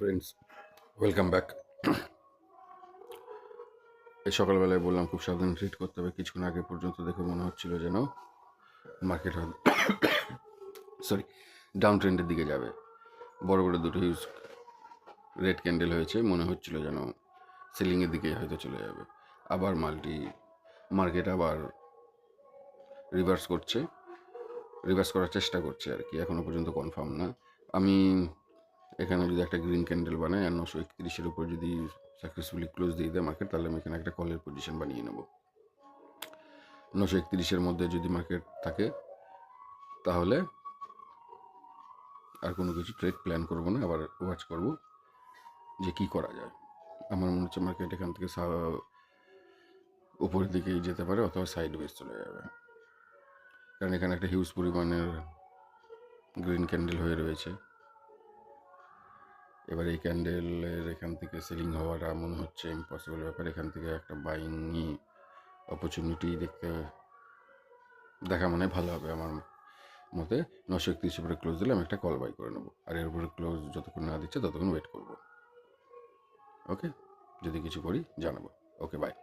Friends, welcome back. এই সকালবেলায় বললাম খুব সাবধানে ট্রিট করতে হবে। কিছুক্ষণ আগে পর্যন্ত দেখে মনে হচ্ছিল যেন মার্কেট সরি ডাউন ট্রেন্ডের দিকে যাবে। বড় বড় দুটো হিউজ রেড ক্যান্ডেল হয়েছে, মনে হচ্ছিল যেন সেলিংয়ের দিকে হয়তো চলে যাবে। আবার মার্কেট আবার রিভার্স করার চেষ্টা করছে আর কি, এখনও পর্যন্ত কনফার্ম না। আমি এখানে যদি একটা গ্রিন ক্যান্ডেল বানাই আর 931-এর উপর যদি সাকসেসফুলি ক্লোজ দিয়ে দেয় মার্কেট, তাহলে আমি এখানে একটা কলের পজিশন বানিয়ে নেব। 931-এর মধ্যে যদি মার্কেট থাকে তাহলে আর কোনো কিছু ট্রেড প্ল্যান করব না, আবার ওয়াচ করব যে কি করা যায়। আমার মনে হচ্ছে মার্কেট এখান থেকে উপরের দিকেই যেতে পারে অথবা সাইড ওয়েজ চলে যাবে, কারণ এখানে একটা হিউজ পরিমাণের গ্রিন ক্যান্ডেল হয়ে রয়েছে। এবার এই ক্যান্ডেলের এখান থেকে সেলিং হওয়াটা মনে হচ্ছে ইম্পসিবল ব্যাপার। এখান থেকে একটা বাইংই অপরচুনিটি দেখা মানে ভালো হবে আমার মতে। 931 উপরে ক্লোজ দিলে আমি একটা কল বাই করে নেবো, আর এর উপরে ক্লোজ যতক্ষণ না দিচ্ছে ততক্ষণ ওয়েট করবো। ওকে, যদি কিছু করি জানাবো। ওকে, বাই।